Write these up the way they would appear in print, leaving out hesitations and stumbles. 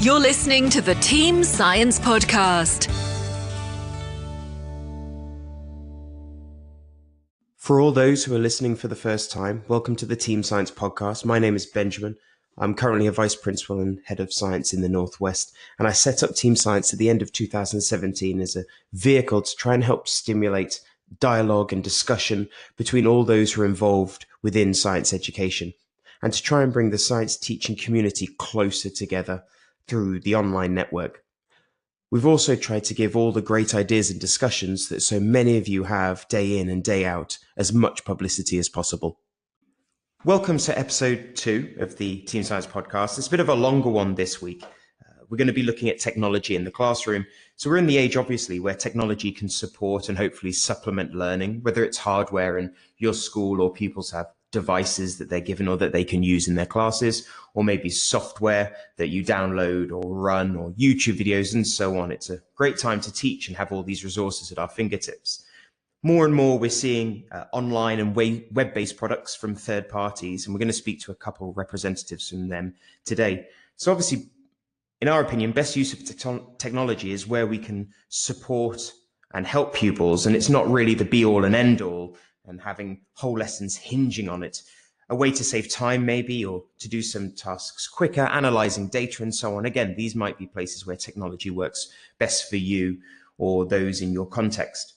You're listening to the Team Science Podcast. For all those who are listening for the first time, welcome to the Team Science Podcast. My name is Benjamin. I'm currently a Vice Principal and Head of Science in the Northwest, and I set up Team Science at the end of 2017 as a vehicle to try and help stimulate dialogue and discussion between all those who are involved within science education, and to try and bring the science teaching community closer together through the online network. We've also tried to give all the great ideas and discussions that so many of you have day in and day out as much publicity as possible. Welcome to episode 2 of the Team Science Podcast. It's a bit of a longer one this week. We're going to be looking at technology in the classroom. So we're in the age, obviously, where technology can support and hopefully supplement learning, whether it's hardware and your school or pupils have devices that they're given or that they can use in their classes, or maybe software that you download or run, or YouTube videos and so on. It's a great time to teach and have all these resources at our fingertips. More and more, we're seeing online and web-based products from third parties, and we're going to speak to a couple of representatives from them today. So obviously, in our opinion, best use of technology is where we can support and help pupils, and it's not really the be-all and end-all, and having whole lessons hinging on it. A way to save time maybe, or to do some tasks quicker, analyzing data and so on. Again, these might be places where technology works best for you or those in your context.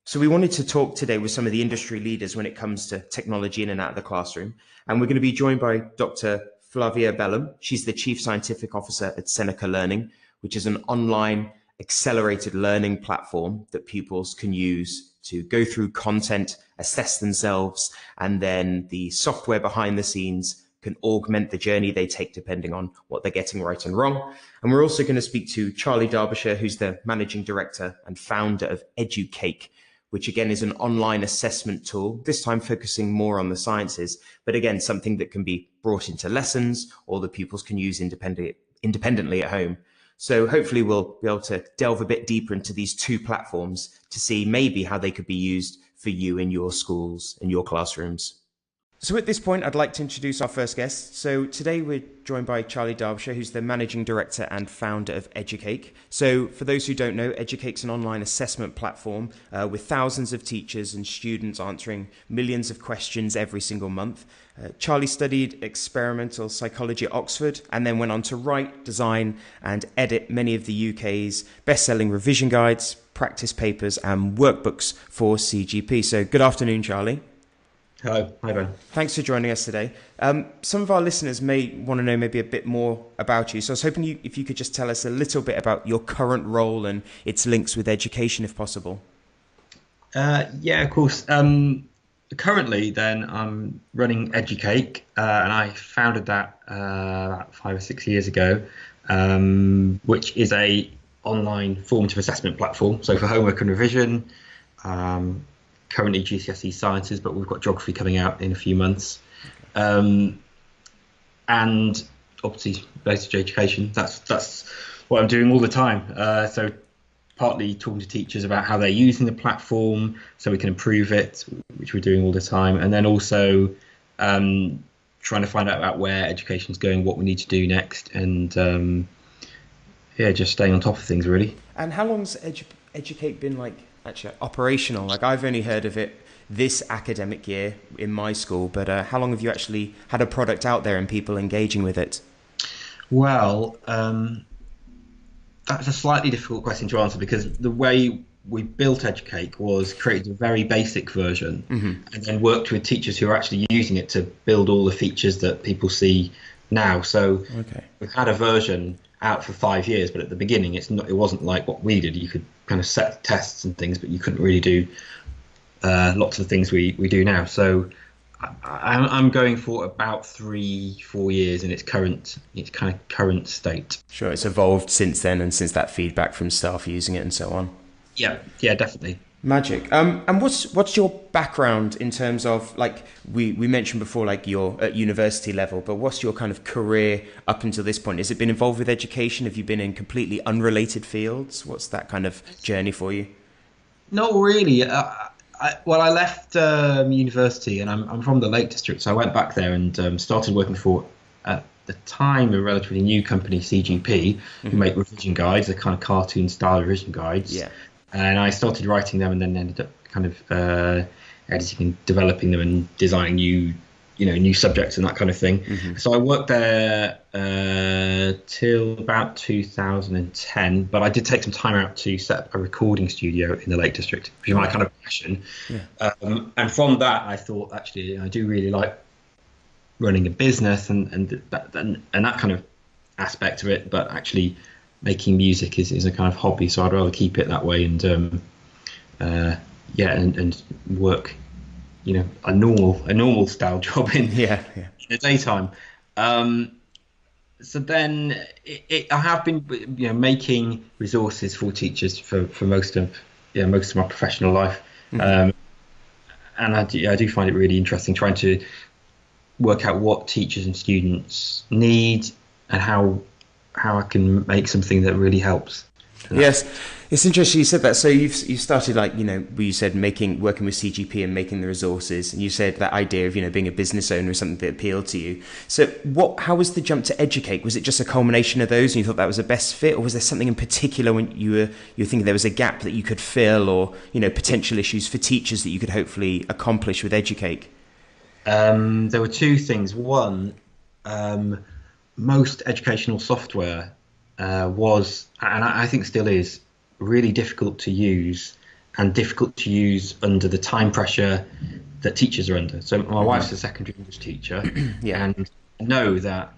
So we wanted to talk today with some of the industry leaders when it comes to technology in and out of the classroom. And we're going to be joined by Dr. Flavia Bellum. She's the Chief Scientific Officer at Seneca Learning, which is an online accelerated learning platform that pupils can use to go through content, assess themselves, and then the software behind the scenes can augment the journey they take depending on what they're getting right and wrong. And we're also going to speak to Charlie Derbyshire, who's the Managing Director and founder of EduCake, which again is an online assessment tool, this time focusing more on the sciences, but again, something that can be brought into lessons or the pupils can use independently at home. So hopefully we'll be able to delve a bit deeper into these two platforms to see maybe how they could be used for you in your schools, in your classrooms. So at this point, I'd like to introduce our first guest. So today we're joined by Charlie Derbyshire, who's the Managing Director and founder of EduCake. So for those who don't know, EduCake's an online assessment platform with thousands of teachers and students answering millions of questions every single month. Charlie studied experimental psychology at Oxford and then went on to write, design and edit many of the UK's best-selling revision guides, practice papers and workbooks for CGP. So good afternoon, Charlie. Hello. Hi, Ben. Thanks for joining us today. Some of our listeners may want to know maybe a bit more about you. So I was hoping if you could just tell us a little bit about your current role and its links with education, if possible. Yeah, of course. Currently, then, I'm running EduCake, and I founded that about 5 or 6 years ago, which is a online formative assessment platform. So for homework and revision, currently GCSE sciences, but we've got geography coming out in a few months. And obviously related to education, that's what I'm doing all the time. So partly talking to teachers about how they're using the platform so we can improve it, which we're doing all the time. And then also trying to find out about where education's going, what we need to do next, and just staying on top of things, really. And how long's EduCake been actually operational? I've only heard of it this academic year in my school, but how long have you actually had a product out there and people engaging with it? Well, that's a slightly difficult question to answer because the way we built EduCake was created a very basic version and then worked with teachers who are actually using it to build all the features that people see now. So we've had a version out for 5 years, but at the beginning it wasn't like what we did. You could kind of set tests and things, but you couldn't really do lots of the things we do now. So I'm going for about 3-4 years in its kind of current state. Sure, it's evolved since then and since that feedback from staff using it and so on. Yeah, definitely. Magic. And what's your background in terms of, we mentioned before, you're at university level, but what's your kind of career up until this point? Has it been involved with education? Have you been in completely unrelated fields? What's that kind of journey for you? Not really. I left university and I'm from the Lake District, so I went back there and started working for the time a relatively new company, CGP, who make revision guides, the kind of cartoon style revision guides. Yeah. And I started writing them and then ended up kind of editing and developing them and designing new subjects and that kind of thing. So I worked there till about 2010, but I did take some time out to set up a recording studio in the Lake District, which is my kind of passion. And from that, I thought, actually, I do really like running a business and that kind of aspect of it, but actually making music is a kind of hobby, so I'd rather keep it that way and work a normal style job in the daytime. So then I have been making resources for teachers for most of my professional life. And I do find it really interesting trying to work out what teachers and students need and how I can make something that really helps. Yes, it's interesting you said that. So you started you said working with CGP and making the resources, and you said that idea of being a business owner is something that appealed to you. So how was the jump to Educate? Was it just a culmination of those and you thought that was the best fit, or was there something in particular when you were thinking there was a gap that you could fill, or potential issues for teachers that you could hopefully accomplish with Educate? There were two things. One, most educational software was, and I think still is, really difficult to use under the time pressure that teachers are under. So my wife's a secondary English teacher, and I know that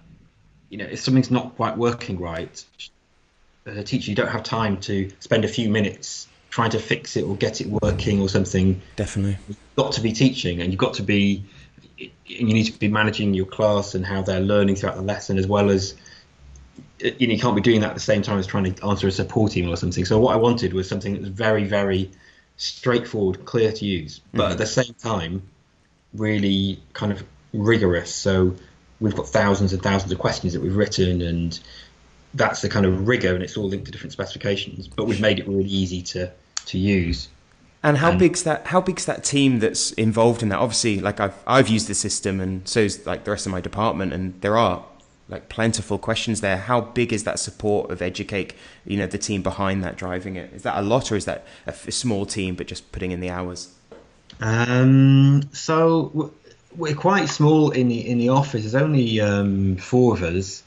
if something's not quite working right, as a teacher, you don't have time to spend a few minutes trying to fix it or get it working or something. Definitely, you've got to be teaching, and you need to be managing your class and how they're learning throughout the lesson, as well as you can't be doing that at the same time as trying to answer a support email or something. So what I wanted was something that was very, very straightforward, clear to use, but at the same time really kind of rigorous. So we've got thousands and thousands of questions that we've written, and that's the kind of rigor, and it's all linked to different specifications, but we've made it really easy to use. And how big's that team that's involved in that? Obviously, I've used the system, and so's the rest of my department, and there are plentiful questions there. How big is that support of Educate? The team behind that, driving it. Is that a lot, or is that a small team but just putting in the hours? So we're quite small in the office. There's only 4 of us,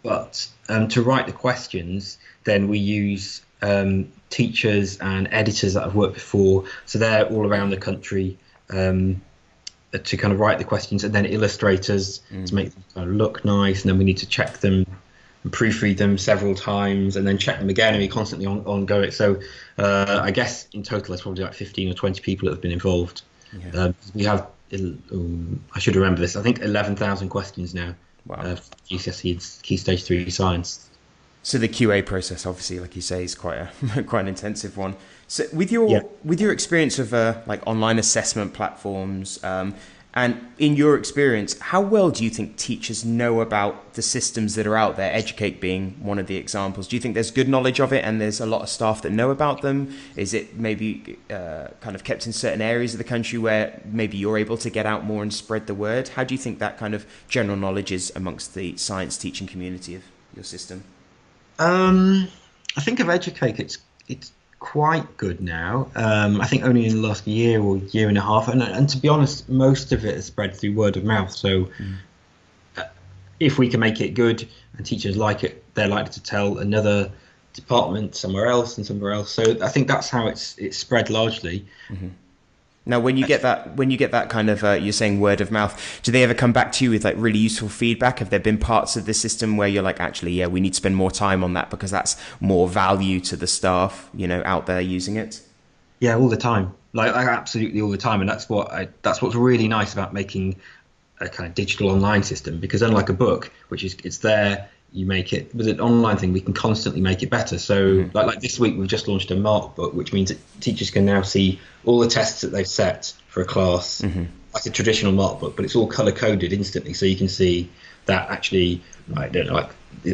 but to write the questions, then we use teachers and editors that I've worked before, so they're all around the country to kind of write the questions, and then illustrators to make them kind of look nice, and then we need to check them and proofread them several times and then check them again, and we constantly ongoing. So I guess in total there's probably 15 or 20 people that have been involved. We have, I should remember this, I think 11,000 questions now. Wow. GCSE and Key Stage 3 Science. So the QA process, obviously, like you say, is quite an intensive one. So with your experience of online assessment platforms, and in your experience, how well do you think teachers know about the systems that are out there, Educate being one of the examples? Do you think there's good knowledge of it and there's a lot of staff that know about them? Is it maybe kind of kept in certain areas of the country where maybe you're able to get out more and spread the word? How do you think that kind of general knowledge is amongst the science teaching community of your system? I think of Educate, it's quite good now. I think only in the last year or year and a half, and to be honest, most of it has spread through word of mouth. So if we can make it good and teachers like it, they're likely to tell another department somewhere else and somewhere else. So I think that's how it's spread largely. Now, when you get that kind of, you're saying word of mouth, do they ever come back to you with really useful feedback? Have there been parts of the system where you're actually, we need to spend more time on that because that's more value to the staff, out there using it? Yeah, all the time. Absolutely all the time. And that's what's really nice about making a kind of digital online system, because unlike a book, which is, it's there, you make it, with an online thing, we can constantly make it better. So like this week, we've just launched a mark book, which means that teachers can now see all the tests that they've set for a class, like a traditional mark book, but it's all color coded instantly. So you can see that actually, I don't know,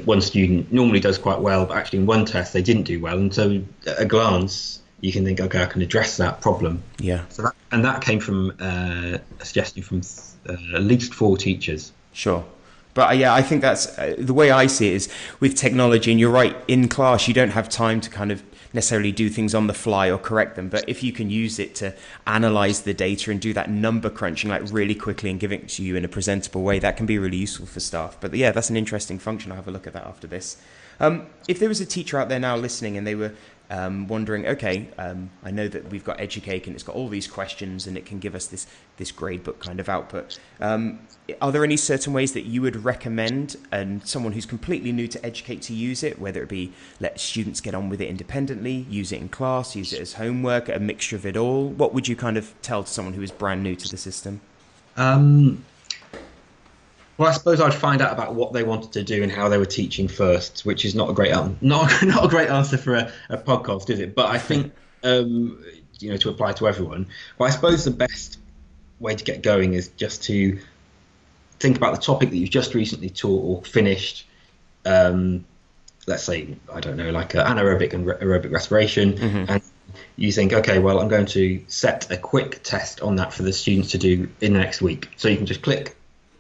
one student normally does quite well, but actually in one test they didn't do well. And so at a glance, you can think, okay, I can address that problem. Yeah. So that came from a suggestion from at least 4 teachers. Sure. But yeah, I think that's the way I see it is with technology, and you're right, in class, you don't have time to kind of necessarily do things on the fly or correct them. But if you can use it to analyze the data and do that number crunching like really quickly and give it to you in a presentable way, that can be really useful for staff. But yeah, that's an interesting function. I'll have a look at that after this. If there was a teacher out there now listening and they were wondering, okay, I know that we've got Educake and it's got all these questions and it can give us this gradebook kind of output. Are there any certain ways that you would recommend and someone who's completely new to Educate to use it, whether it be let students get on with it independently, use it in class, use it as homework, a mixture of it all? What would you kind of tell to someone who is brand new to the system? Well, I suppose I'd find out about what they wanted to do and how they were teaching first, which is not a great not a great answer for a podcast, is it? But I think to apply to everyone. Well, I suppose the best way to get going is just to think about the topic that you've just recently taught or finished. Let's say, I don't know, like anaerobic and aerobic respiration, and you think, okay, well, I'm going to set a quick test on that for the students to do in the next week. So you can just click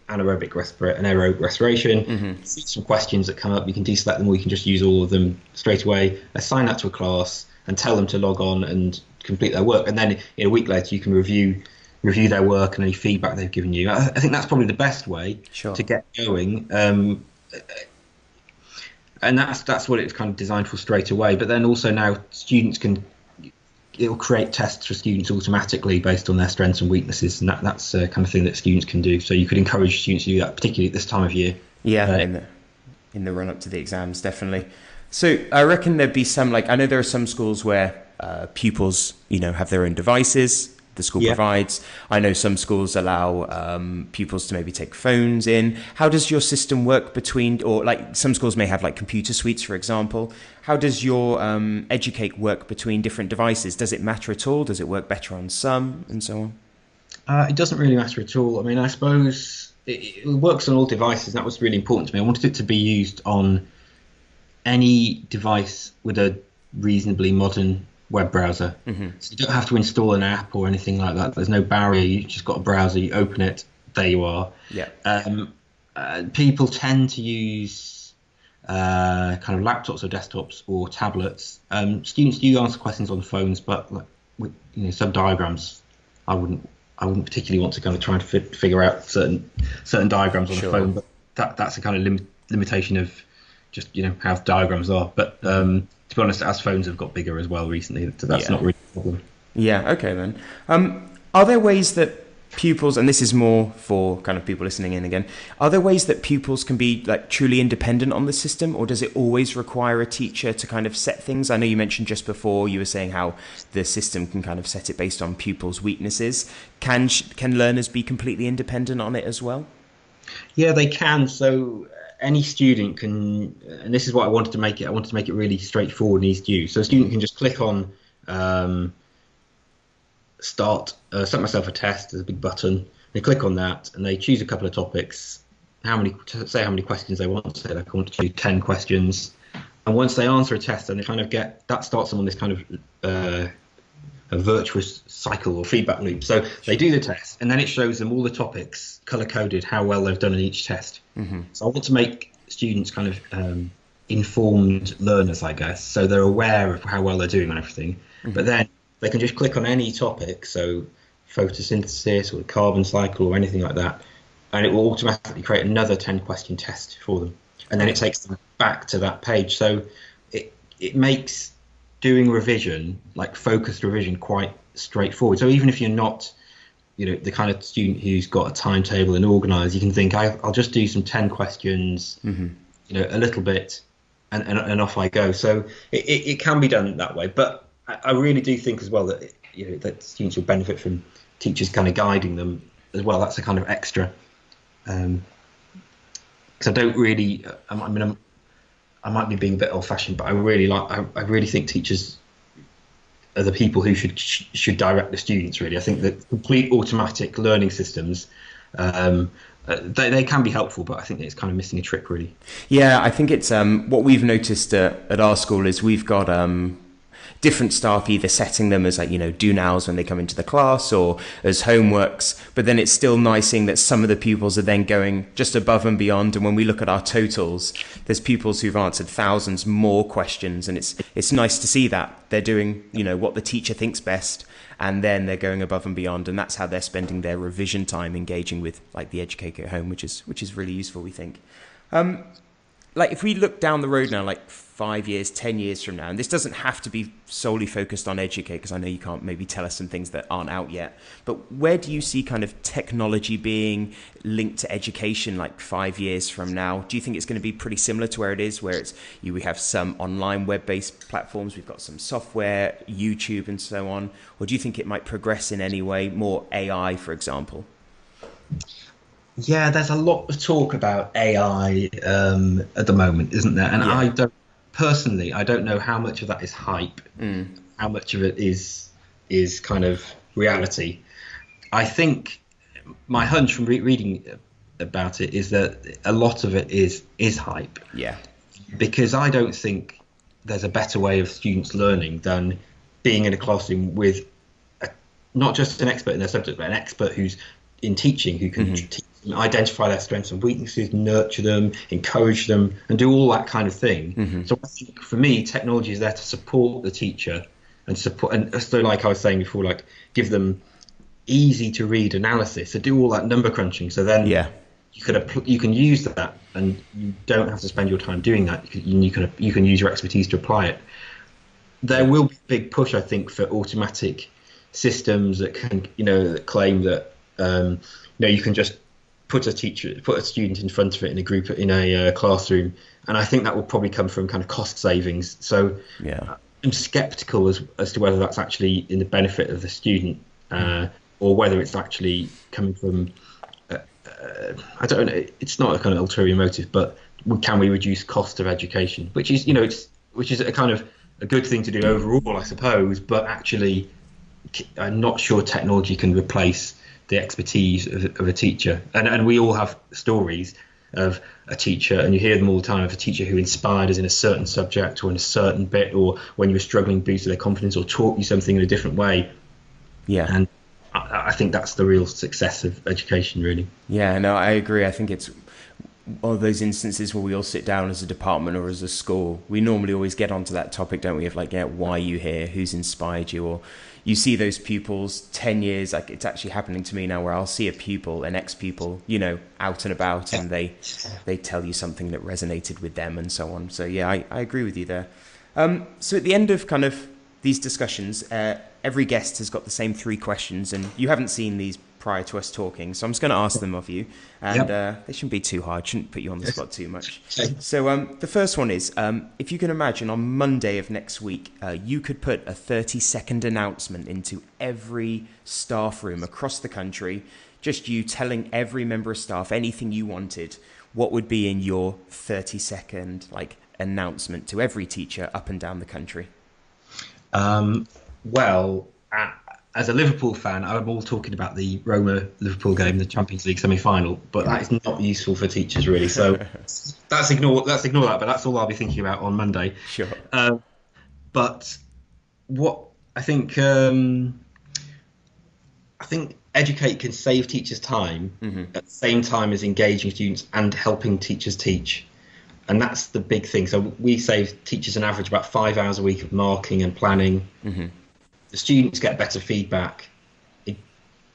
anaerobic respiration, see some questions that come up, you can deselect them or you can just use all of them straight away, assign that to a class and tell them to log on and complete their work, and then in a week later you can review their work and any feedback they've given you. I think that's probably the best way to get going, and that's what it's kind of designed for straight away. But then also now it'll create tests for students automatically based on their strengths and weaknesses, and that's the kind of thing that students can do. So you could encourage students to do that, particularly at this time of year. Yeah, in the run up to the exams, definitely. So I reckon there'd be some, like, I know there are some schools where pupils, have their own devices the school provides. I know some schools allow pupils to maybe take phones in. How does your system work between, or like some schools may have like computer suites, for example. How does your Educate work between different devices? Does it matter at all? Does it work better on some and so on? It doesn't really matter at all. I mean, I suppose it works on all devices. That was really important to me. I wanted it to be used on any device with a reasonably modern web browser. So you don't have to install an app or anything like that. There's no barrier. You just got a browser, you open it, there you are. People tend to use kind of laptops or desktops or tablets. Students do answer questions on phones, but like with some diagrams, I wouldn't particularly want to kind of try and figure out certain diagrams on the phone. But that's a kind of limitation of just how diagrams are. But to be honest, as phones have got bigger as well recently, that's not really a problem. Yeah, okay then. Are there ways that pupils, and this is more for kind of people listening in again, are there ways that pupils can be like truly independent on the system, or does it always require a teacher to kind of set things? I know you mentioned just before, you were saying how the system can kind of set it based on pupils' weaknesses. Can learners be completely independent on it as well? Yeah, they can. So any student can, and this is what I wanted to make it really straightforward and easy to use. So a student can just click on set myself a test. There's a big button. They click on that and they choose a couple of topics. How many questions they want. Say like I want to do 10 questions. And once they answer a test, then they kind of that starts them on this kind of a virtuous cycle or feedback loop. So they do the test and then it shows them all the topics color coded, how well they've done in each test. So I want to make students kind of informed learners, I guess, so they're aware of how well they're doing on everything. But then they can just click on any topic, so photosynthesis or the carbon cycle or anything like that, and it will automatically create another 10 question test for them, and then it takes them back to that page. So it makes doing revision, like focused revision, quite straightforward. So even if you're not the kind of student who's got a timetable and organised, you can think, I'll just do some 10 questions, a little bit, and off I go. So it can be done that way. But I really do think as well that that students will benefit from teachers kind of guiding them as well. That's a kind of extra. Because I don't really, I might be being a bit old-fashioned, but I really think teachers are the people who should direct the students. Really, I think that complete automatic learning systems, they can be helpful, but I think it's kind of missing a trick, really. Yeah, I think it's what we've noticed at our school is we've got different staff either setting them as like, do nows when they come into the class or as homeworks. But then it's still nice seeing that some of the pupils are then going just above and beyond. And when we look at our totals, there's pupils who've answered thousands more questions. And it's nice to see that they're doing, what the teacher thinks best. And then they're going above and beyond, and that's how they're spending their revision time engaging with like the Educate at Home, which is really useful, we think. Like if we look down the road now, like 5 years, 10 years from now, and this doesn't have to be solely focused on Educate, because I know you can't maybe tell us some things that aren't out yet, but where do you see kind of technology being linked to education like 5 years from now? Do you think it's going to be pretty similar to where it is, where we have some online web-based platforms, we've got some software, YouTube and so on, or do you think it might progress in any way, more AI, for example? Yeah, there's a lot of talk about AI at the moment, isn't there? And I don't know how much of that is hype, how much of it is kind of reality. I think my hunch from reading about it is that a lot of it is hype. Yeah. Because I don't think there's a better way of students learning than being in a classroom with not just an expert in their subject, but an expert who's in teaching, who can teach them, identify their strengths and weaknesses, nurture them, encourage them, and do all that kind of thing. So I think for me, technology is there to support the teacher and so like I was saying before, like give them easy to read analysis, to do all that number crunching. So then you can use that, and you don't have to spend your time doing that. You can use your expertise to apply it. There will be a big push, I think, for automatic systems that can, that claim that you can just put a student in front of it in a group in a classroom, and I think that will probably come from kind of cost savings. So I'm skeptical as to whether that's actually in the benefit of the student, or whether it's actually coming from I don't know. It's not a kind of ulterior motive, but can we reduce cost of education, which is which is a kind of a good thing to do overall, I suppose. But actually, I'm not sure technology can replace the expertise of a teacher. And we all have stories of a teacher, and you hear them all the time, of a teacher who inspired us in a certain subject or in a certain bit, or when you were struggling, boosted their confidence or taught you something in a different way. Yeah. And I think that's the real success of education, really. Yeah, no, I agree. I think it's one of those instances where we all sit down as a department or as a school. We normally always get onto that topic, don't we, of like, why are you here? Who's inspired you? Or you see those pupils 10 years, like it's actually happening to me now, where I'll see a pupil, an ex-pupil, out and about, and they tell you something that resonated with them and so on. So yeah, I agree with you there. So at the end of kind of these discussions, every guest has got the same 3 questions, and you haven't seen these prior to us talking, so I'm just going to ask them of you, and they shouldn't be too hard, shouldn't put you on the spot too much. So the first one is, if you can imagine on Monday of next week, you could put a 30-second announcement into every staff room across the country, just you telling every member of staff anything you wanted, what would be in your 30-second announcement to every teacher up and down the country? As a Liverpool fan, I'm all talking about the Roma-Liverpool game, the Champions League semi-final, but that is not useful for teachers, really. So let's ignore that, but that's all I'll be thinking about on Monday. Sure. But what I think Educate can save teachers time at the same time as engaging students and helping teachers teach. And that's the big thing. So we save teachers an average about 5 hours a week of marking and planning. The students get better feedback,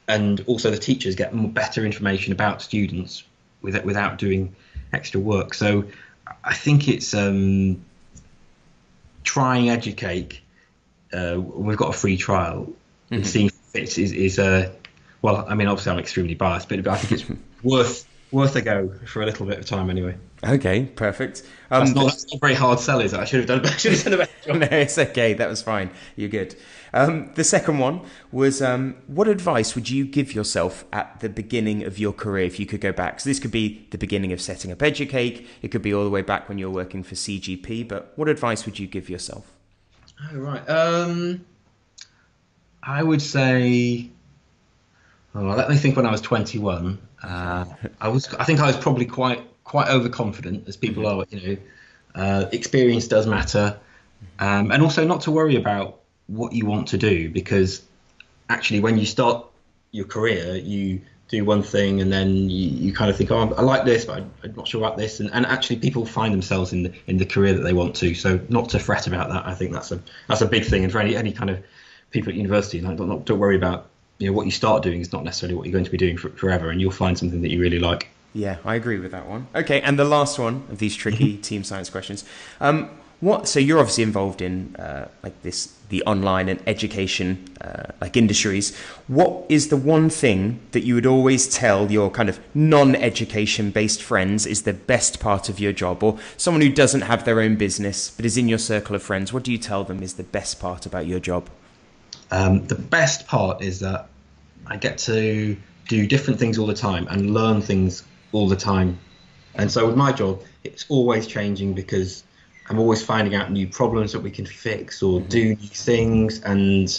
and also the teachers get better information about students without doing extra work. So I think it's trying Educate. We've got a free trial. And seeing if it is well, I mean, obviously I'm extremely biased, but I think it's worth a go for a little bit of time anyway. Okay, perfect. That's not a very hard sell, is it? I should have done a better job. No, it's okay. That was fine. You're good. The second one was, what advice would you give yourself at the beginning of your career if you could go back? So this could be the beginning of setting up Educate. It could be all the way back when you're working for CGP. But what advice would you give yourself? Oh, right. I would say, let me think. When I was 21, I think I was probably quite overconfident, as people are. Experience does matter, And also not to worry about what you want to do, because actually when you start your career, you do one thing and then you kind of think, oh, I like this, but I'm not sure about this. And actually people find themselves in the career that they want to. So not to fret about that. I think that's a big thing. And for any kind of people at university, like, don't worry about, what you start doing is not necessarily what you're going to be doing forever, and you'll find something that you really like. Yeah, I agree with that one. Okay, and the last one of these tricky team science questions. So you're obviously involved in the online and education industries. What is the one thing that you would always tell your kind of non-education based friends is the best part of your job, or someone who doesn't have their own business but is in your circle of friends? What do you tell them is the best part about your job? The best part is that I get to do different things all the time and learn things all the time. And so with my job, it's always changing, because I'm always finding out new problems that we can fix or do new things, and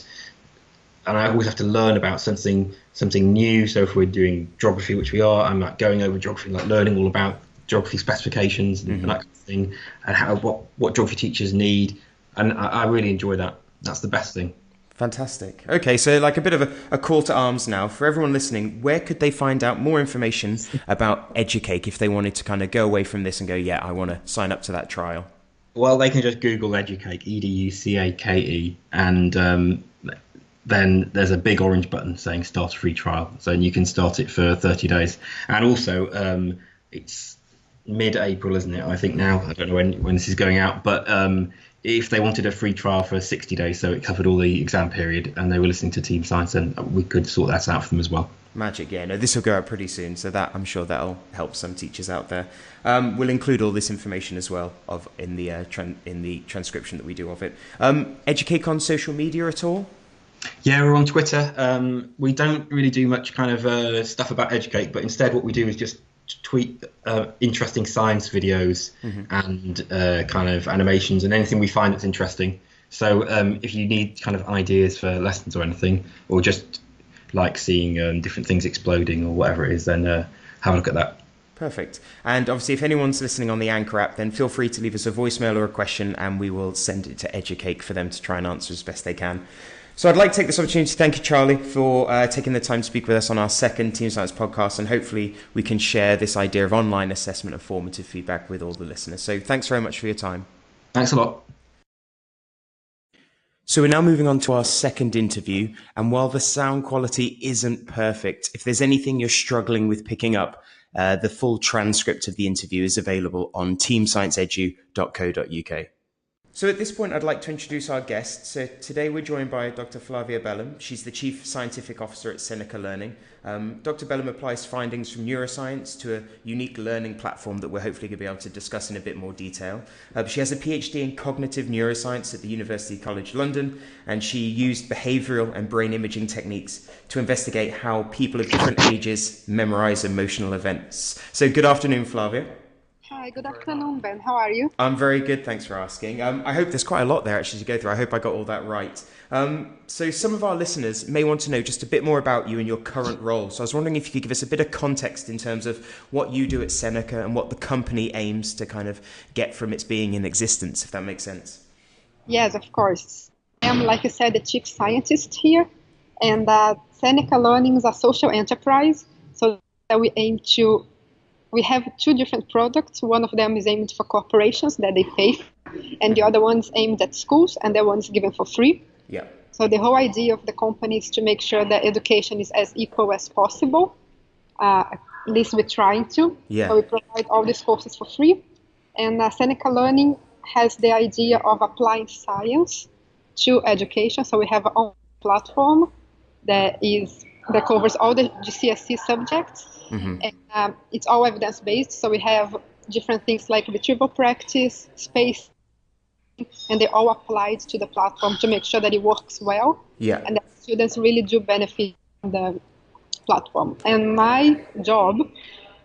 I always have to learn about something new. So if we're doing geography, which we are, I'm like going over geography, like learning all about geography specifications and that kind of thing, and what geography teachers need, and I really enjoy that. That's the best thing. Fantastic. Okay, so like a bit of a call to arms now for everyone listening. Where could they find out more information about Educake if they wanted to kind of go away from this and go, yeah, I want to sign up to that trial? Well, they can just Google Educake, EDUCAKE, and then there's a big orange button saying start a free trial. So you can start it for 30 days. And also, it's mid-April, isn't it? I think now. I don't know when this is going out, but if they wanted a free trial for 60 days, so it covered all the exam period, and they were listening to Team Science, then we could sort that out for them as well. Magic, yeah. No, this will go out pretty soon, so that I'm sure that'll help some teachers out there. We'll include all this information as well in the transcription that we do of it. Educake on social media at all? Yeah, we're on Twitter. We don't really do much kind of stuff about Educake, but instead what we do is just tweet interesting science videos and kind of animations and anything we find that's interesting. So if you need kind of ideas for lessons or anything, or just like seeing different things exploding or whatever it is, then have a look at that. Perfect. And obviously, if anyone's listening on the Anchor app, then feel free to leave us a voicemail or a question, and we will send it to Educake for them to try and answer as best they can. So I'd like to take this opportunity to thank you, Charlie, for taking the time to speak with us on our second Team Science podcast, and hopefully we can share this idea of online assessment and formative feedback with all the listeners. So thanks very much for your time. Thanks a lot. So we're now moving on to our second interview, and while the sound quality isn't perfect, if there's anything you're struggling with picking up, the full transcript of the interview is available on teamscienceedu.co.uk. So at this point, I'd like to introduce our guest. So today we're joined by Dr. Flavia Bellum. She's the Chief Scientific Officer at Seneca Learning. Dr. Bellum applies findings from neuroscience to a unique learning platform that we're hopefully going to be able to discuss in a bit more detail. She has a PhD in cognitive neuroscience at the University College London, and she used behavioural and brain imaging techniques to investigate how people of different ages memorise emotional events. So good afternoon, Flavia. Hi, good afternoon, Ben. How are you? I'm very good, thanks for asking. I hope there's quite a lot there actually to go through. I hope I got all that right. So some of our listeners may want to know just a bit more about you and your current role. So I was wondering if you could give us a bit of context in terms of what you do at Seneca and what the company aims to kind of get from its being in existence, if that makes sense. Yes, of course. I am, like you said, the chief scientist here, and Seneca Learning is a social enterprise. So we aim to We have two different products. One of them is aimed for corporations that they pay, and the other one's aimed at schools, and that one's given for free. Yeah. So the whole idea of the company is to make sure that education is as equal as possible. At least we're trying to. Yeah. So we provide all these courses for free. And Seneca Learning has the idea of applying science to education. So we have our own platform that covers all the GCSE subjects. Mm-hmm. And it's all evidence-based, so we have different things like retrieval practice, space, and they all applied to the platform to make sure that it works well. Yeah. And that students really do benefit from the platform. And my job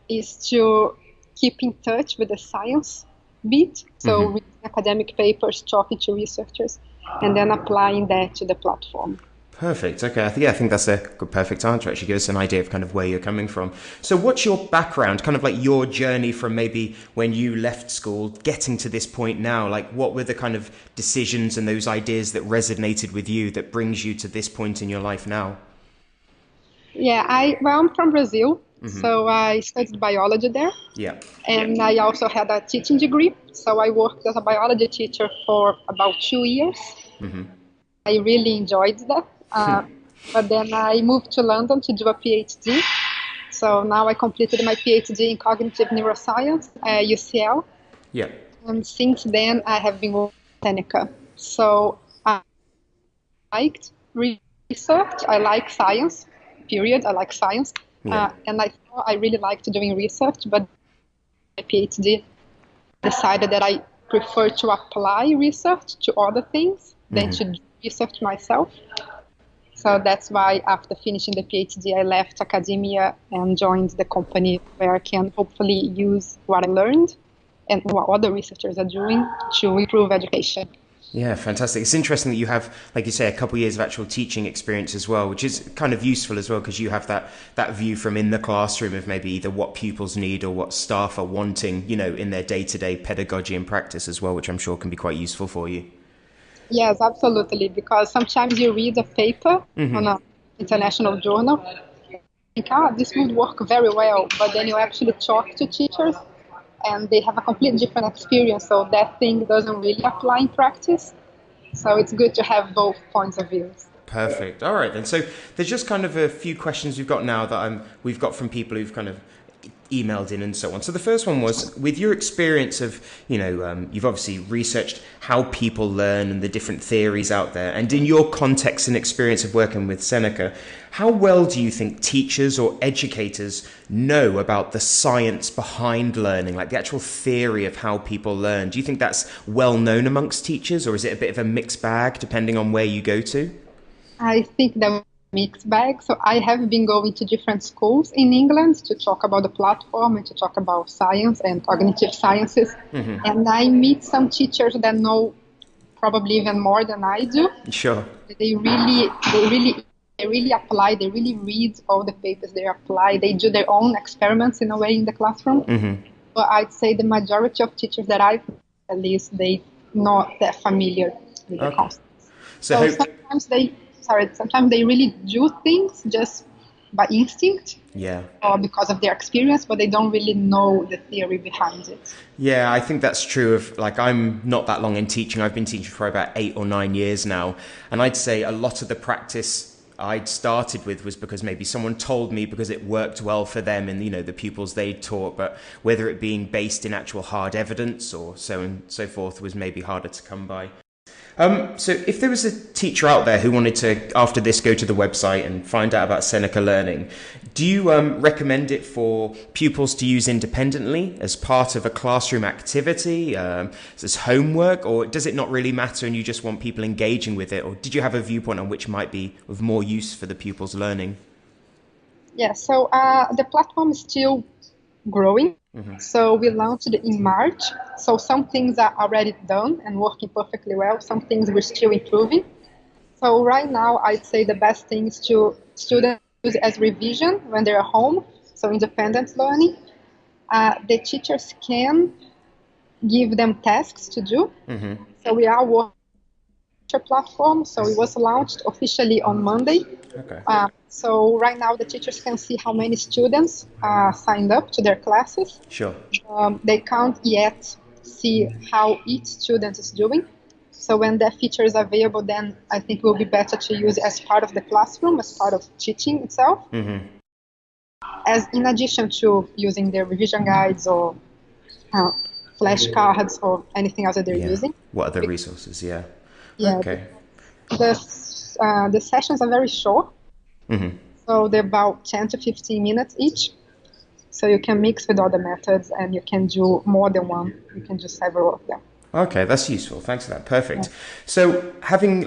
is to keep in touch with the science bit, so reading academic papers, talking to researchers, and then applying that to the platform. Perfect. Okay. I think that's a good, perfect answer. Actually, give us an idea of kind of where you're coming from. So what's your background, kind of like your journey from maybe when you left school, getting to this point now? Like what were the kind of decisions and those ideas that resonated with you that brings you to this point in your life now? Yeah, I'm from Brazil, so I studied biology there. Yeah. And I also had a teaching degree. So I worked as a biology teacher for about 2 years. I really enjoyed that. But then I moved to London to do a PhD. So now I completed my PhD in cognitive neuroscience at UCL. Yeah. And since then, I have been working at Seneca. So I liked research. I like science, period. I like science. Yeah. And I thought I really liked doing research, but my PhD decided that I prefer to apply research to other things than to do research myself. So that's why after finishing the PhD, I left academia and joined the company where I can hopefully use what I learned and what other researchers are doing to improve education. Yeah, fantastic. It's interesting that you have, like you say, a couple of years of actual teaching experience as well, which is kind of useful as well because you have that view from in the classroom of maybe either what pupils need or what staff are wanting, you know, in their day-to-day pedagogy and practice as well, which I'm sure can be quite useful for you. Yes, absolutely, because sometimes you read a paper on an international journal, and think, this would work very well, but then you actually talk to teachers and they have a completely different experience, so that thing doesn't really apply in practice. So it's good to have both points of view. Perfect. All right then. So there's just kind of a few questions we've got now that we've got from people who've kind of emailed in and so on. So the first one was, with your experience of, you know, you've obviously researched how people learn and the different theories out there, and in your context and experience of working with Seneca, how well do you think teachers or educators know about the science behind learning, like the actual theory of how people learn? Do you think that's well known amongst teachers, or is it a bit of a mixed bag depending on where you go to? I think that mixed bag. So I have been going to different schools in England to talk about the platform and to talk about science and cognitive sciences. And I meet some teachers that know probably even more than I do. Sure. They really apply. They really read all the papers they apply. They do their own experiments in a way in the classroom. But I'd say the majority of teachers that I've met, at least, they not that familiar with the concepts. So sometimes they really do things just by instinct, or because of their experience, but they don't really know the theory behind it. Yeah, I think that's true of, like, I'm not that long in teaching. I've been teaching for about 8 or 9 years now, and I'd say a lot of the practice I'd started with was because maybe someone told me because it worked well for them and, you know, the pupils they'd taught, but whether it being based in actual hard evidence or so and so forth was maybe harder to come by. So if there was a teacher out there who wanted to, after this, go to the website and find out about Seneca Learning, do you recommend it for pupils to use independently as part of a classroom activity, as homework, or does it not really matter and you just want people engaging with it? Or did you have a viewpoint on which might be of more use for the pupils' learning? Yeah, so the platform is still growing. So we launched it in March. So some things are already done and working perfectly well. Some things we're still improving. So right now, I'd say the best thing is to students use it as revision when they're home. So independent learning. The teachers can give them tasks to do. So we are working on a platform. So it was launched officially on Monday. Okay. So right now the teachers can see how many students signed up to their classes. Sure. They can't yet see how each student is doing. So when that feature is available, then I think it will be better to use it as part of the classroom, as part of teaching itself. As in addition to using their revision guides or flashcards or anything else that they're using. What other resources? Yeah. Okay. The sessions are very short. So they're about 10 to 15 minutes each. So you can mix with other methods and you can do more than one. You can do several of them. Okay, that's useful. Thanks for that. Perfect. Yeah. So having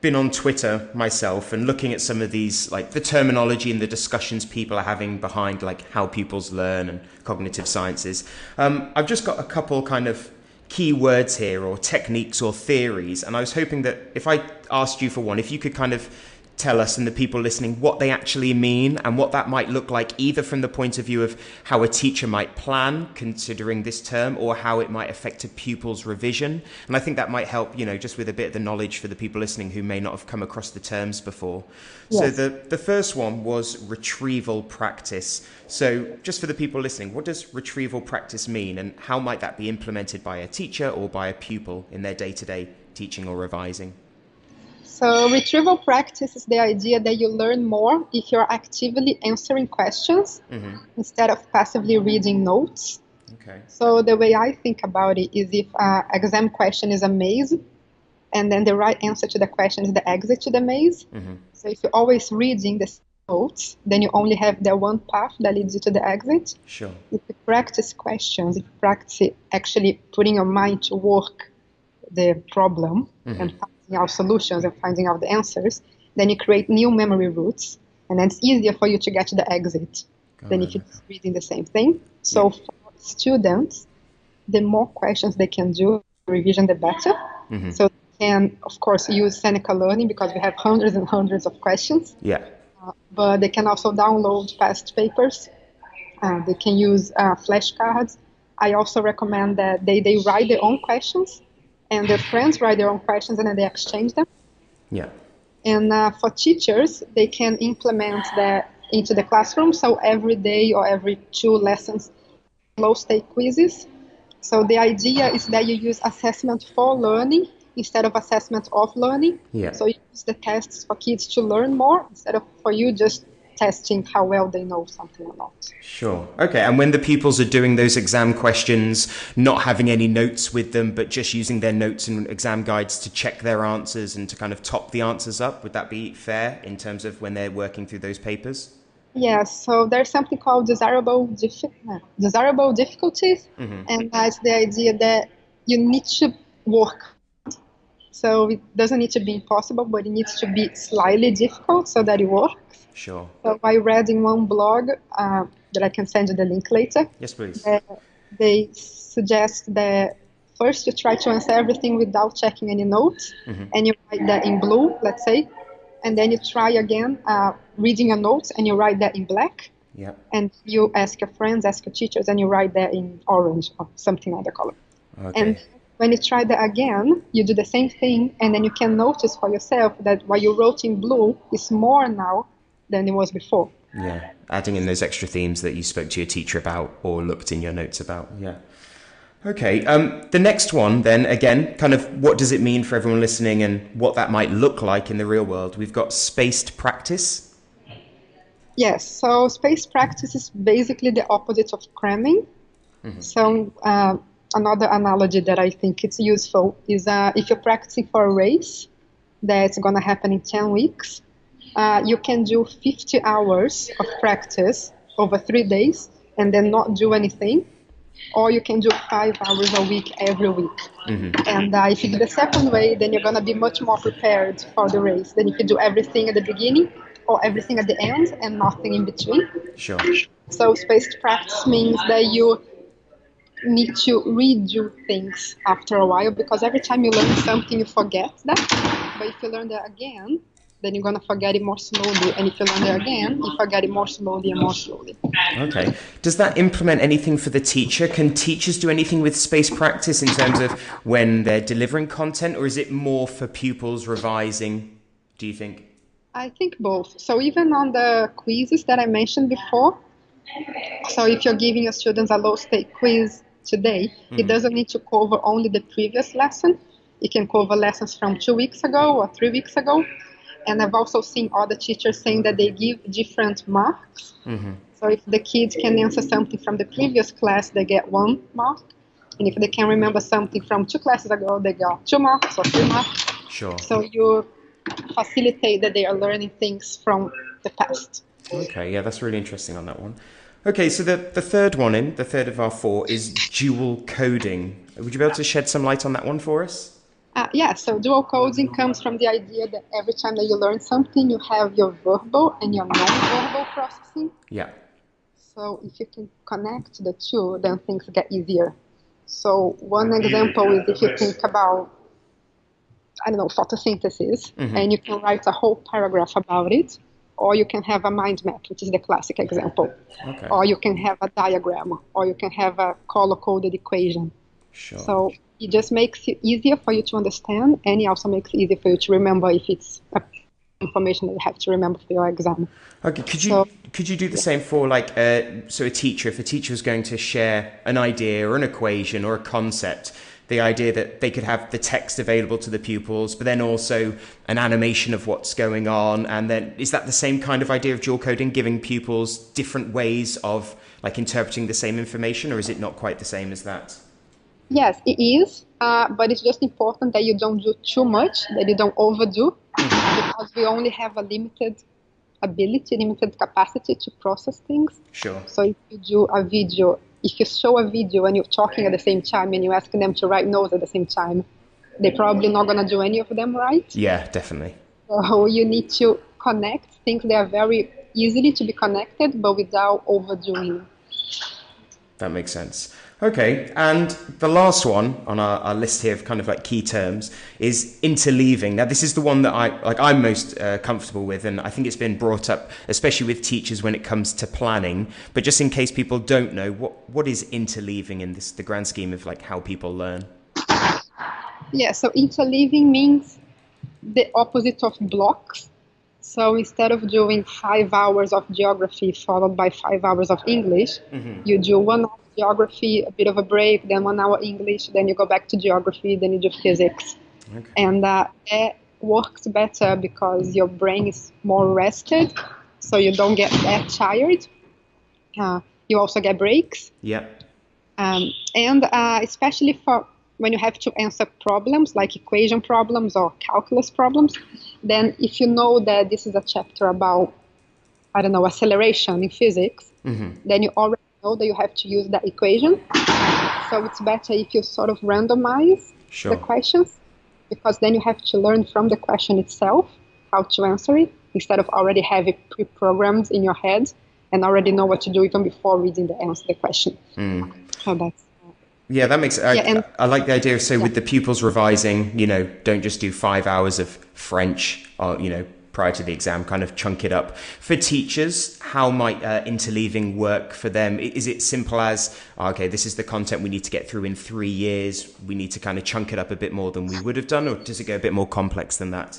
been on Twitter myself and looking at some of these, the terminology and the discussions people are having behind how pupils learn and cognitive sciences, I've just got a couple kind of key words here or techniques or theories. And I was hoping that if I asked you for one, if you could kind of tell us and the people listening what they actually mean and what that might look like, either from the point of view of how a teacher might plan considering this term or how it might affect a pupil's revision. And I think that might help, just with a bit of the knowledge for the people listening who may not have come across the terms before. Yes. So the first one was retrieval practice. So just for the people listening, what does retrieval practice mean, and how might that be implemented by a teacher or by a pupil in their day-to-day teaching or revising? So retrieval practice is the idea that you learn more if you're actively answering questions instead of passively reading notes. Okay. So the way I think about it is, if an exam question is a maze, and then the right answer to the question is the exit to the maze. So if you're always reading the notes, then you only have the one path that leads you to the exit. Sure. If you practice questions, if you practice actually putting your mind to work the problem and finding out solutions and finding out the answers, then you create new memory routes, and then it's easier for you to get to the exit than if you're just reading the same thing. So for students, the more questions they can do revision, the better. So they can, of course, use Seneca Learning because we have hundreds and hundreds of questions. But they can also download past papers. They can use flashcards. I also recommend that they write their own questions, and their friends write their own questions, and then they exchange them. And for teachers, they can implement that into the classroom. So every day or every 2 lessons, low-stake quizzes. So the idea is that you use assessment for learning instead of assessment of learning. So you use the tests for kids to learn more instead of for you just testing how well they know something or not. Sure. Okay. And when the pupils are doing those exam questions, not having any notes with them, but just using their notes and exam guides to check their answers and to kind of top the answers up, would that be fair in terms of when they're working through those papers? Yes. So there's something called desirable difficulties. And that's the idea that you need to work. So it doesn't need to be impossible, but it needs to be slightly difficult so that it works. Sure. So I read in one blog that I can send you the link later. Yes, please. They suggest that first you try to answer everything without checking any notes, and you write that in blue, let's say, and then you try again reading your notes and you write that in black. And you ask your friends, ask your teachers, and you write that in orange or something other color. And when you try that again, you do the same thing, and then you can notice for yourself that what you wrote in blue is more now than it was before. Adding in those extra themes that you spoke to your teacher about or looked in your notes about. Okay. The next one then, again, kind of what does it mean for everyone listening and what that might look like in the real world? We've got spaced practice. Yes. So spaced practice is basically the opposite of cramming. So another analogy that I think it's useful is if you're practicing for a race that's going to happen in 10 weeks, you can do 50 hours of practice over 3 days and then not do anything, or you can do 5 hours a week every week. And if you do the second way, then you're going to be much more prepared for the race than if you do everything at the beginning or everything at the end and nothing in between. Sure. So spaced practice means that you need to redo things after a while, because every time you learn something, you forget that. But if you learn that again, then you're going to forget it more slowly. And if you learn it again, you forget it more slowly and more slowly. Okay. Does that implement anything for the teacher? Can teachers do anything with spaced practice in terms of when they're delivering content, or is it more for pupils revising, do you think? I think both. So even on the quizzes that I mentioned before, so if you're giving your students a low-stake quiz today, it doesn't need to cover only the previous lesson. It can cover lessons from 2 weeks ago or 3 weeks ago. And I've also seen other teachers saying that they give different marks. So if the kids can answer something from the previous class, they get 1 mark. And if they can remember something from 2 classes ago, they got 2 marks or 3 marks. Sure. So you facilitate that they are learning things from the past. Okay, yeah, that's really interesting on that one. Okay, so the third one the third of our 4 is dual coding. Would you be able to shed some light on that one for us? So dual coding comes from the idea that every time that you learn something, you have your verbal and your non-verbal processing. So if you can connect the two, then things get easier. So one example is if you think about I don't know, photosynthesis, and you can write a whole paragraph about it, or you can have a mind map, which is the classic example, or you can have a diagram, or you can have a color-coded equation. Sure. So it just makes it easier for you to understand, and it also makes it easier for you to remember if it's information that you have to remember for your exam. Okay, could you do the same for like so a teacher, if a teacher was going to share an idea or an equation or a concept, the idea that they could have the text available to the pupils, but then also an animation of what's going on, and then is that the same kind of idea of dual coding, giving pupils different ways of like interpreting the same information, or is it not quite the same as that? Yes, it is, but it's just important that you don't do too much, that you don't overdo, because we only have a limited ability, limited capacity to process things. Sure. So if you do a video, if you show a video and you're talking at the same time and you're asking them to write notes at the same time, they're probably not going to do any of them right. Yeah, definitely. So you need to connect things that are very easily to be connected, but without overdoing. That makes sense. Okay, and the last one on our list here of kind of like key terms is interleaving. Now, this is the one that I'm most comfortable with, and I think it's been brought up, especially with teachers when it comes to planning. But just in case people don't know, what is interleaving in the grand scheme of like how people learn? Yeah, so interleaving means the opposite of blocks. So instead of doing 5 hours of geography followed by 5 hours of English, you do 1 hour geography, a bit of a break, then 1 hour English, then you go back to geography, then you do physics. Okay. And that works better because your brain is more rested, so you don't get that tired. You also get breaks. Yeah. And especially for when you have to answer problems like equation problems or calculus problems, then if you know that this is a chapter about, I don't know, acceleration in physics, then you already know that you have to use that equation. So it's better if you sort of randomize the questions, because then you have to learn from the question itself how to answer it, instead of already having pre-programmed in your head and already know what to do even before reading the question. So that's... Yeah, that makes sense. I like the idea of, so with the pupils revising, don't just do 5 hours of French or, prior to the exam, kind of chunk it up. For teachers, how might interleaving work for them? Is it simple as, okay, this is the content we need to get through in 3 years, we need to kind of chunk it up a bit more than we would have done, or does it go a bit more complex than that?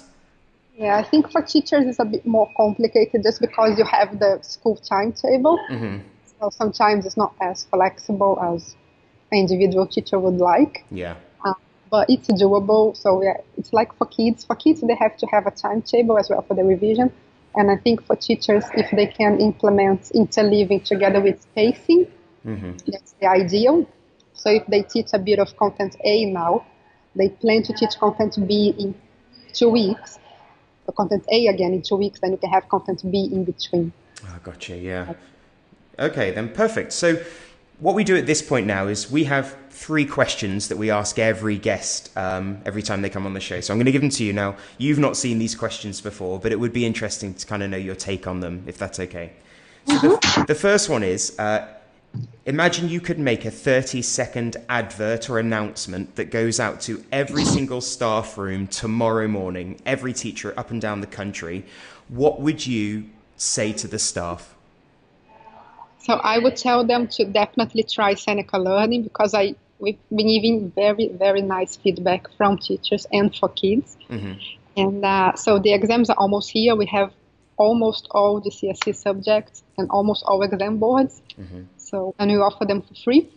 Yeah, I think for teachers it's a bit more complicated just because you have the school timetable. So sometimes it's not as flexible as an individual teacher would like. Yeah. But it's doable. So yeah, it's like for kids. For kids, they have to have a timetable as well for the revision. And I think for teachers, if they can implement interleaving together with spacing, that's the ideal. So if they teach a bit of content A now, they plan to teach content B in 2 weeks, or content A again in 2 weeks, then you can have content B in between. Oh, gotcha, yeah. Okay, then perfect. So what we do at this point now is we have 3 questions that we ask every guest every time they come on the show. So I'm going to give them to you now. You've not seen these questions before, but it would be interesting to kind of know your take on them, if that's okay. So the first one is, imagine you could make a 30-second advert or announcement that goes out to every single staff room tomorrow morning, every teacher up and down the country. What would you say to the staff? So I would tell them to definitely try Seneca Learning, because we've been giving very, very nice feedback from teachers and for kids. And so the exams are almost here. We have almost all the CSC subjects and almost all exam boards. And we offer them for free.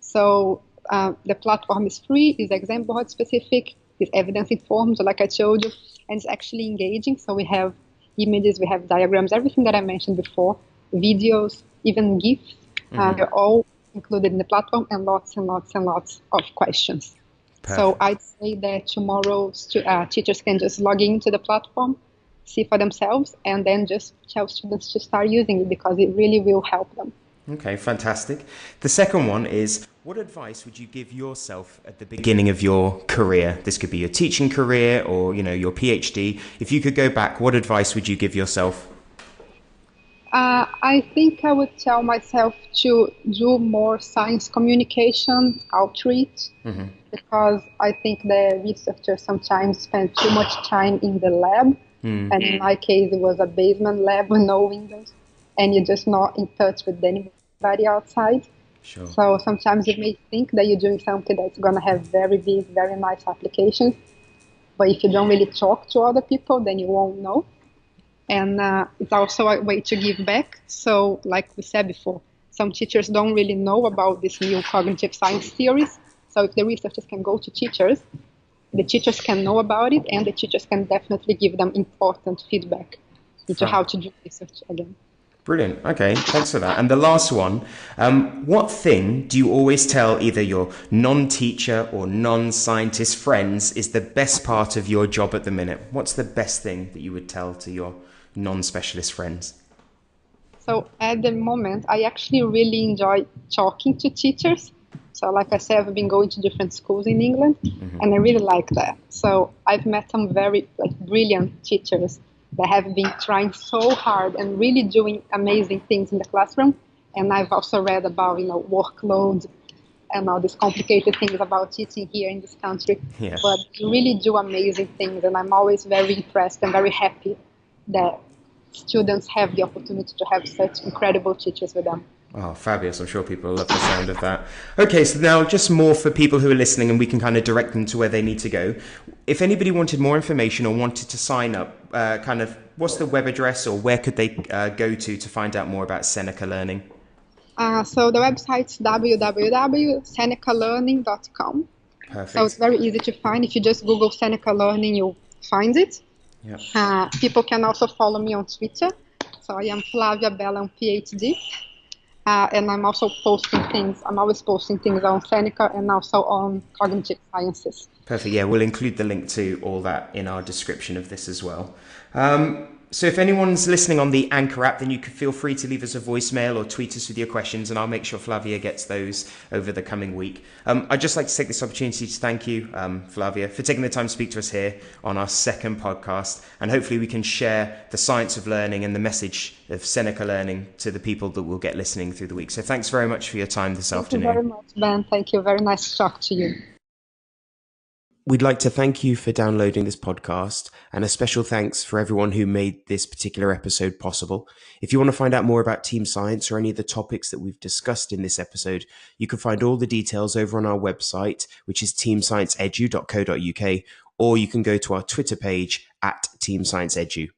So the platform is free, is exam board specific, is evidence informed, like I told you, and it's actually engaging. So we have images, we have diagrams, everything that I mentioned before, videos, even GIFs. They're all included in the platform, and lots and lots and lots of questions. Perfect. So I'd say that tomorrow teachers can just log into the platform, see for themselves, and then just tell students to start using it, because it really will help them. Okay, fantastic. The second one is, what advice would you give yourself at the beginning of your career? This could be your teaching career or, your PhD. If you could go back, what advice would you give yourself? I think I would tell myself to do more science communication outreach because I think the researchers sometimes spend too much time in the lab. And in my case, it was a basement lab with no windows, and you're just not in touch with anybody outside. Sure. So sometimes you may think that you're doing something that's going to have very big, very nice applications. But if you don't really talk to other people, then you won't know. And it's also a way to give back. So, like we said before, some teachers don't really know about these new cognitive science theories. So, if the researchers can go to teachers, the teachers can know about it, and the teachers can definitely give them important feedback into how to do research again. Brilliant. Okay, thanks for that. And the last one, what thing do you always tell either your non-teacher or non-scientist friends is the best part of your job at the minute? What's the best thing that you would tell to your non-specialist friends? So at the moment, I actually really enjoy talking to teachers. So like I said, I've been going to different schools in England, and I really like that. So I've met some very brilliant teachers that have been trying so hard and really doing amazing things in the classroom. And I've also read about, workload and all these complicated things about teaching here in this country. Yeah. But they really do amazing things, and I'm always very impressed and very happy that students have the opportunity to have such incredible teachers with them. Oh, fabulous. I'm sure people love the sound of that. Okay, so now just more for people who are listening, and we can kind of direct them to where they need to go. If anybody wanted more information or wanted to sign up, what's the web address, or where could they go to find out more about Seneca Learning? So the website's www.senecalearning.com. Perfect. So it's very easy to find. If you just Google Seneca Learning, you'll find it. Yep. People can also follow me on Twitter. So I am Flavia Bellam, PhD. And I'm also posting things. I'm always posting things on Seneca and also on cognitive sciences. Perfect. Yeah, we'll include the link to all that in our description of this as well. So if anyone's listening on the Anchor app, then you can feel free to leave us a voicemail or tweet us with your questions, and I'll make sure Flavia gets those over the coming week. I'd just like to take this opportunity to thank you, Flavia, for taking the time to speak to us here on our second podcast, and hopefully we can share the science of learning and the message of Seneca Learning to the people that will get listening through the week. So thanks very much for your time this afternoon. Thank you very much, Ben. Thank you. Very nice to talk to you. We'd like to thank you for downloading this podcast, and a special thanks for everyone who made this particular episode possible. If you want to find out more about Team Science or any of the topics that we've discussed in this episode, you can find all the details over on our website, which is teamscienceedu.co.uk, or you can go to our Twitter page @teamscienceedu.